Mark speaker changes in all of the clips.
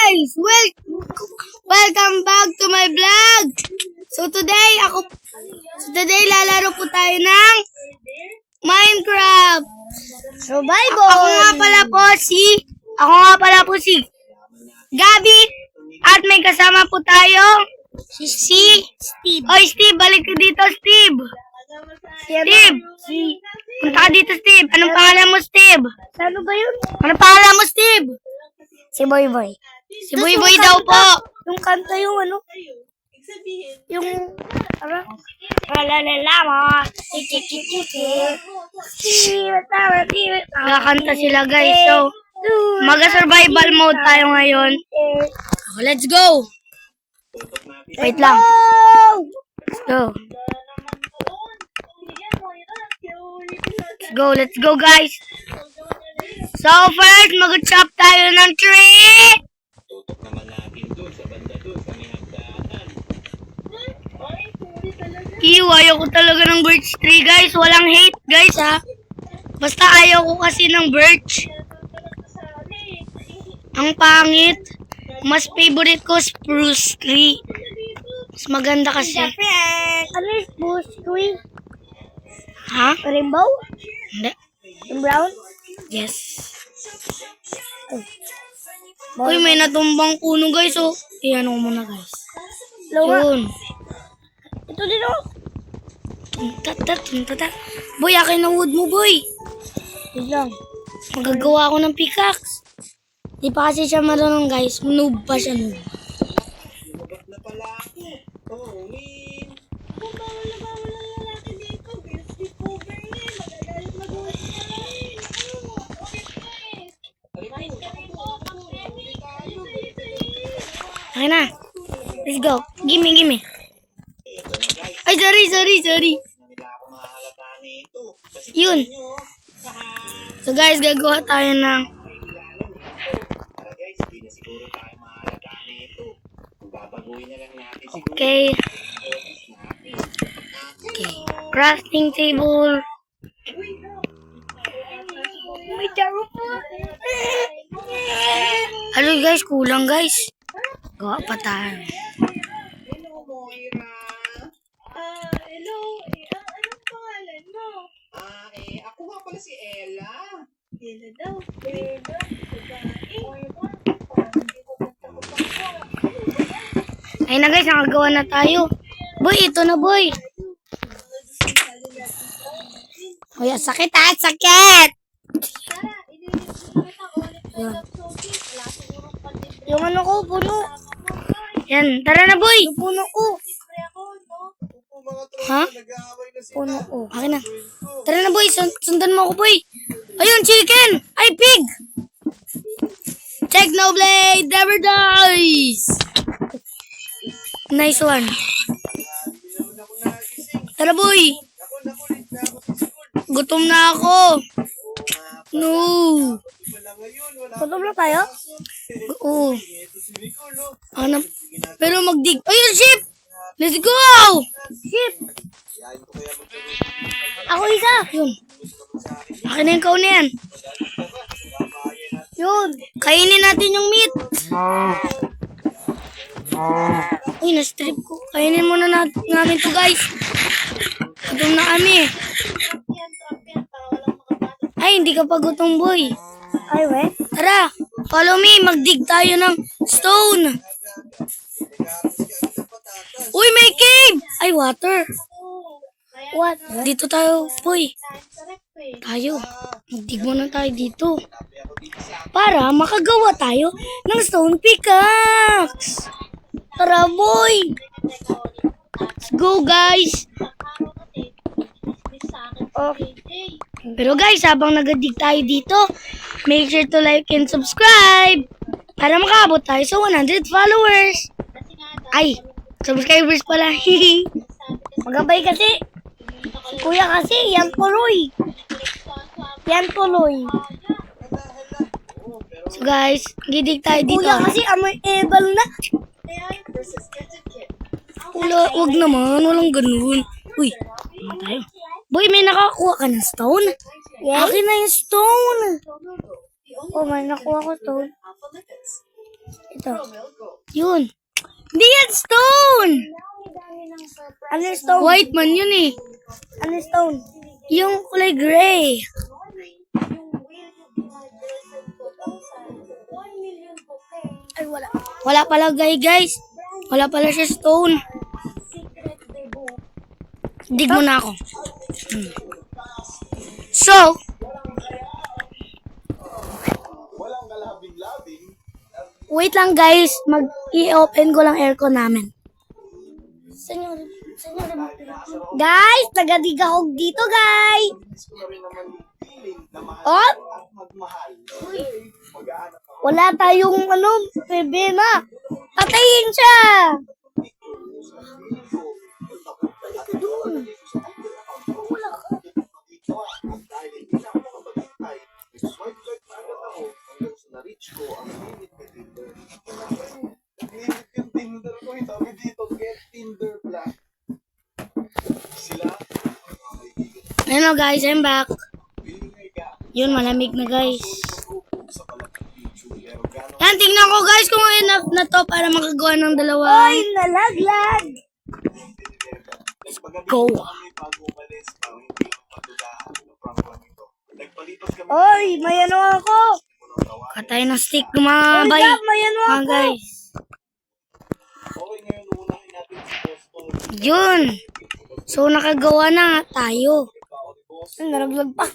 Speaker 1: guys! Welcome back to my vlog! So today lalaro po tayo ng Minecraft Survival! Ako nga pala po si Gabi at may kasama po tayong si Steve. Oy Steve, balik ka dito Steve! Steve! Punta ka dito Steve! Anong pangalan mo Steve?
Speaker 2: Ano ba yun?
Speaker 1: Anong pangalan mo Steve?
Speaker 2: Si Boy Boy.
Speaker 1: Si Boy Boy daw po.
Speaker 2: Yung kanta yung ano? Yung...
Speaker 1: Kakanta sila guys. So, mag-survival mode tayo ngayon. So, let's go! Wait lang. Let's go. Let's go guys. So first, mag-chop tayo ng tree.
Speaker 3: Tutok naman natin doon sa banda doon sa may hagdanan.
Speaker 1: Ayaw ko talaga ng birch tree guys. Walang hate guys ha. Basta ayaw ko kasi ng birch. Ang pangit. Mas favorite ko spruce tree. Mas maganda kasi.
Speaker 2: Ano yung spruce tree?
Speaker 1: Ha?
Speaker 2: Rainbow?
Speaker 1: Hindi.
Speaker 2: Yung brown?
Speaker 1: Yes. Uy, may natumbang puno guys. Oh. Iyan ko muna guys. Yun.
Speaker 2: Ito din oh.
Speaker 1: Tuntata. Boy, akin na wood mo boy.
Speaker 2: Yun lang.
Speaker 1: Magagawa ako ng pickaxe. Di pa kasi siya marunong guys. Noob pa siya noob.
Speaker 3: Lubat na pala ako. Tolin. Bawal na lalaki dito. Guilty cover niya. Magagalit mag-uwi ka rin.
Speaker 1: Okay na. Let's go. Gimme. Ay, sorry. Yun. So guys, gagawa tayo ng Okay. Crafting table.
Speaker 2: May taro po.
Speaker 1: Hello guys, kulang guys. Gawa pa tayo.
Speaker 3: Hello, Moira. Hello. Anong pangalan mo? Ako nga pala si Ella. Ella daw.
Speaker 1: Ayun na guys, nakagawa na tayo. Boy, ito na boy. Uy, sakit ha, sakit.
Speaker 2: Yung ano ko, puno.
Speaker 1: Yan, tara na boy.
Speaker 2: Yung puno ko.
Speaker 1: Ha?
Speaker 2: Puno ko.
Speaker 1: Akin na. Tara na boy, sundan mo ako boy. Ayun, chicken. Ay, pig. Technoblade never dies. Nice one. Tara boy. Gutom na ako. No.
Speaker 2: Gutom na tayo?
Speaker 1: Oo. Ano? Pero magdig. Ayun, ship! Let's go!
Speaker 2: Ship! Ako isa!
Speaker 1: Yun. Akin na yung kauna yan.
Speaker 2: Yun!
Speaker 1: Kainin natin yung meat. Uy, na-strip ko. Kainin muna namin to guys. Gutom na kami. Ay, hindi ka pa gutom boy.
Speaker 2: Ay, we?
Speaker 1: Tara, follow me. Magdig tayo ng stone. Uy, may cave! Ay, water.
Speaker 2: What?
Speaker 1: Dito tayo, boy. Tayo. Magdig muna tayo dito. Para makagawa tayo ng stone pickaxe. Tara, boy. Let's go, guys.
Speaker 2: Okay.
Speaker 1: Pero guys, habang nagadig tayo dito, make sure to like and subscribe para makaabot tayo sa 100 followers. Ay, subscribers pala.
Speaker 2: Magabay kasi. Si kuya kasi, yan tuloy. Yan tuloy.
Speaker 1: So guys, gidig tayo dito.
Speaker 2: Kuya kasi amoy ebal na.
Speaker 1: Wag naman, walang ganun. Uy, ano tayo? Boy, may nakakuha ka ng stone?
Speaker 2: Yes?
Speaker 1: Akin na yung stone.
Speaker 2: Oh, may nakuha ko to. Ito.
Speaker 1: Yun. Hindi yan stone!
Speaker 2: Ano yung stone?
Speaker 1: White man yun eh.
Speaker 2: Ano yung stone?
Speaker 1: Yung kulay gray.
Speaker 2: Ay, wala.
Speaker 1: Wala pala guys. Wala pala siya stone. Dig mo na ako. So, wait lang guys. Mag-i-open ko lang aircon namin.
Speaker 2: Senyor, guys, tagadig ako dito, guys. Oh, wala tayong bebe na. Patayin siya. Wala ka.
Speaker 3: Yung Tinder ko, sabi dito, get Tinder Plus. Sila,
Speaker 1: Ano guys, I'm back. Yun, malamig na guys. Yan, tingnan ko guys kung enough na to para makagawa ng dalawa.
Speaker 2: Ay, nalaglag.
Speaker 1: Go.
Speaker 3: kami bago umalis, hindi ko patulaan ng prank lang ito. Nagpalipas kami
Speaker 2: Oy, may ako.
Speaker 1: Katay ng stick mga bay.
Speaker 2: Gab, may
Speaker 1: Mga
Speaker 2: ako.
Speaker 1: guys.
Speaker 3: Okay, ngayon unahin natin si Boston.
Speaker 1: Yun. So, nakagawa na nga tayo.
Speaker 2: Ay, nalaglag pa.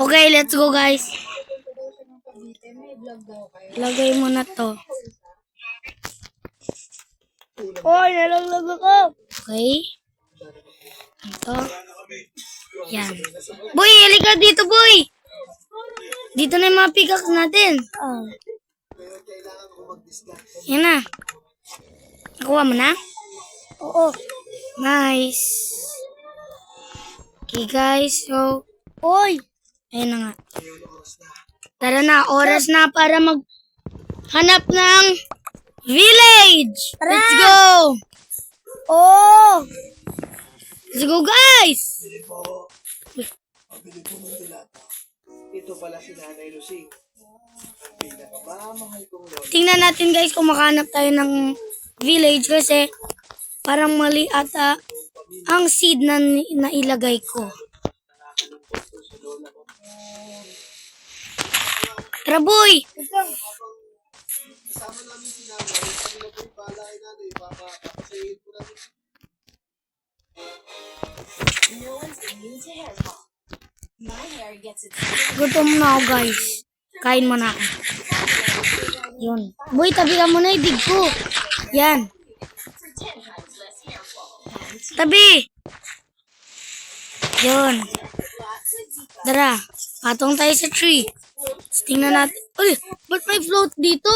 Speaker 1: Okay, let's go guys. Lagay mo na to.
Speaker 2: Oy, nalaglag ako.
Speaker 1: Okay. Ito. Yan. Boy, halika dito, boy. Dito na yung mga pickaxe natin.
Speaker 2: Ah.
Speaker 1: Yan na. Nakuha mo na?
Speaker 2: Oo.
Speaker 1: Nice. Okay, guys. So,
Speaker 2: Oy,
Speaker 1: ayun na nga. Tara na, oras na para maghanap ng village.
Speaker 2: Tara!
Speaker 1: Let's go.
Speaker 2: oh.
Speaker 1: Let's go, guys.
Speaker 3: Ito pala si Nanay Lucy. Ang pinakamamahal kong lola.
Speaker 1: Tingnan natin, guys, kung makahanap tayo ng village kasi parang mali ata ang seed na nailagay ko. Tara, boy.
Speaker 3: Kasama namin si Nanay. Kanila po yung bala kay Nanay. Papasayin ko namin.
Speaker 1: Gutom na ako, guys. Kain mo na ako. Yun. Boy, tabi ka muna yung dig ko. Yan. Tabi. Yun. Tara. Patong tayo sa tree. Tapos tingnan natin. Uy, ba't may float dito?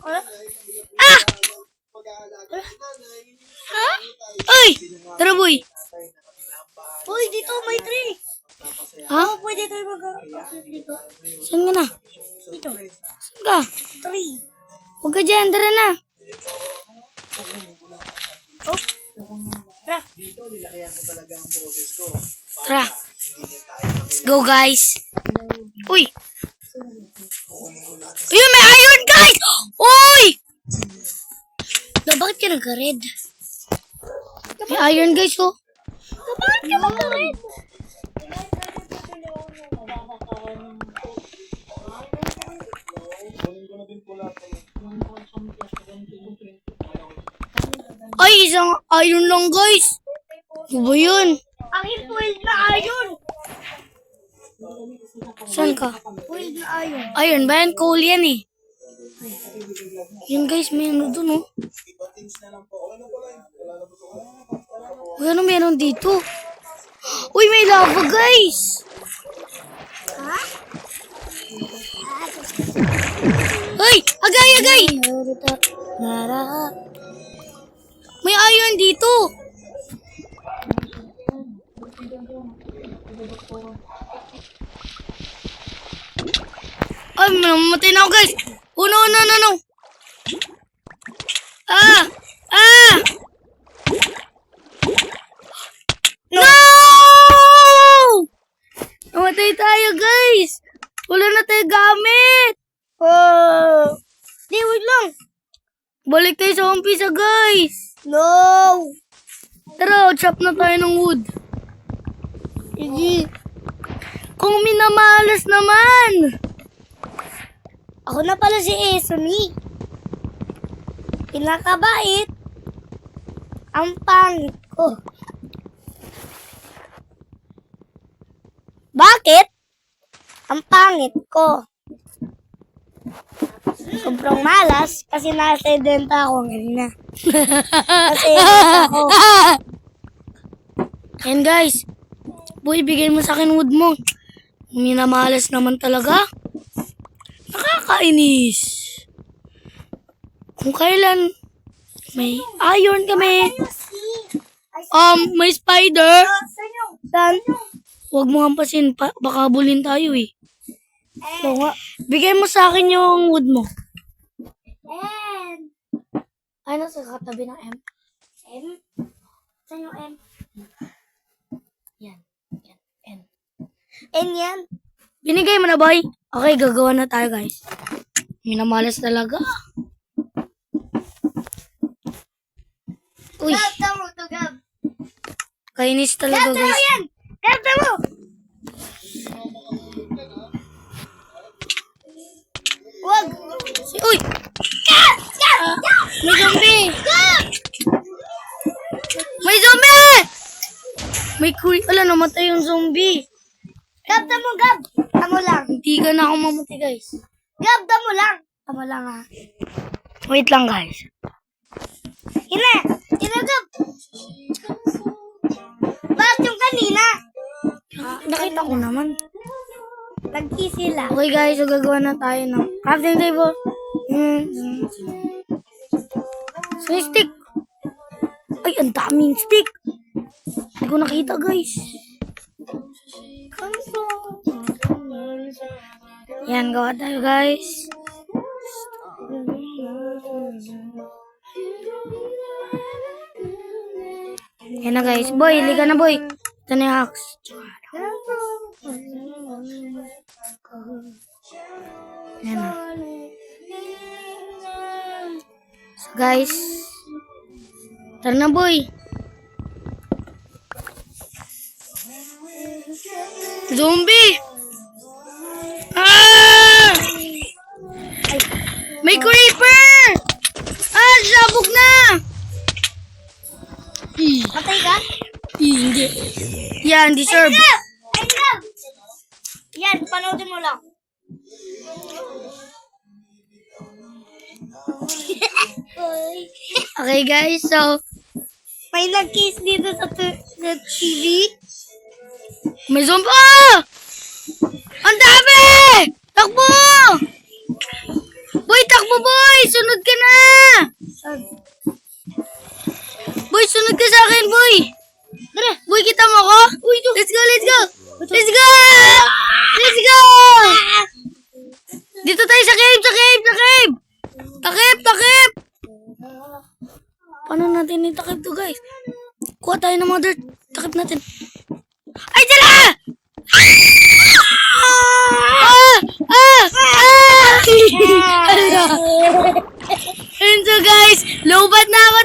Speaker 1: Ah! Uy! Tara, boy.
Speaker 2: Uy, dito may tree.
Speaker 1: Ha?
Speaker 2: Pwede tayo dito.
Speaker 1: Saan ka na?
Speaker 2: Dito.
Speaker 1: Saan ka?
Speaker 2: Tree.
Speaker 1: Huwag ka dyan. Tara na.
Speaker 2: Oh. Tara.
Speaker 1: Tara. Let's go, guys. Uy! Ayun, may iron, guys! Uy! Bakit ka nagka-red? May iron, guys, oh.
Speaker 2: Bakit ka magka-red?
Speaker 1: Ay, isang iron lang, guys. Ano ba yun?
Speaker 2: Akin 12 na iron.
Speaker 1: Saan ka?
Speaker 2: 12 na iron.
Speaker 1: Iron ba yan? Coal yan, eh. Yun, guys, may ano dun, oh. Uy, ano meron dito? Uy, may lava, guys! Uy! Agay, agay! May iron dito! Ay, mamatay na ako, guys! Oh, no, no, no, no! Ah! Ah! No! Wala na tayo gamit!
Speaker 2: Oh. Di, wait lang.
Speaker 1: Balik tayo sa umpisa, guys!
Speaker 2: No.
Speaker 1: Tara, chop na tayo ng wood.
Speaker 2: Sige.
Speaker 1: Kung minamalas naman!
Speaker 2: Ako na pala si Esony. Pinakabait. Ang pangit ko. Bakit? Ang pangit ko. Sobrang malas kasi nasa identa ako kanina. Kasi identa ako.
Speaker 1: Ayan, guys. Boy, bigay mo sa akin wood mo. Minamalas naman talaga. Nakakainis. Kung kailan may iron kami. May spider.
Speaker 2: Dan,
Speaker 1: Huwag mo hampasin. Baka bulin tayo eh.
Speaker 2: oo nga.
Speaker 1: Bigay mo sa akin yung wood mo.
Speaker 2: M.
Speaker 1: Ay, nasa katabi ng M.
Speaker 2: M? Saan yung M?
Speaker 1: Yan. Yan. N.
Speaker 2: N yan?
Speaker 1: Binigay mo na, boy. Okay, gagawa na tayo, guys. Minamalas talaga. Uy,
Speaker 2: Gab, tamo to, Gab.
Speaker 1: kainis talaga,
Speaker 2: Tamo
Speaker 1: guys.
Speaker 2: yan! Gab, tamo! Wag!
Speaker 1: Uy! May zombie! May zombie! May ala, namatay yung zombie.
Speaker 2: Gab, tamo, Gab! Tamo lang.
Speaker 1: Hindi ka na ako mamatay, guys.
Speaker 2: Gab, tamo lang. Tamo lang, ha.
Speaker 1: Wait lang, guys.
Speaker 2: Ina! Ina, Gab! Bakit yung kanina?
Speaker 1: Nakita ko naman.
Speaker 2: Nag-kiss sila.
Speaker 1: Okay, guys. So, gagawa na tayo ng crafting table. So, yung stick. Ay, ang daming stick. Hindi ko nakita, guys. Yan, gawa tayo, guys. Yan na, guys. Boy, liga na, boy. Ito na yung axe. Yan na. So, guys. Tara na, boy. Zombie! Ah! Ay, may creeper! Ah, sabog na!
Speaker 2: Patay ka?
Speaker 1: Hindi. Yan, deserve.
Speaker 2: Gab! Ay, Gab! Yan, panoodin mo lang.
Speaker 1: Okay, guys. So,
Speaker 2: May nag-kiss dito sa TV.
Speaker 1: may zombie. Ah! Ang dami! Takbo! Boy, takbo, boy! Sunod ka na! Boy, sunod ka sa akin, boy! Tara, boy, kita mo ako? Let's go, let's go! Let's go! Let's go! Dito tayo sa cave, sa cave, sa cave! Takip, takip! Paano natin itakip to, guys? Kuha tayo ng mga dirt. Takip natin. Ay, dala! And so, guys, lobat na ako,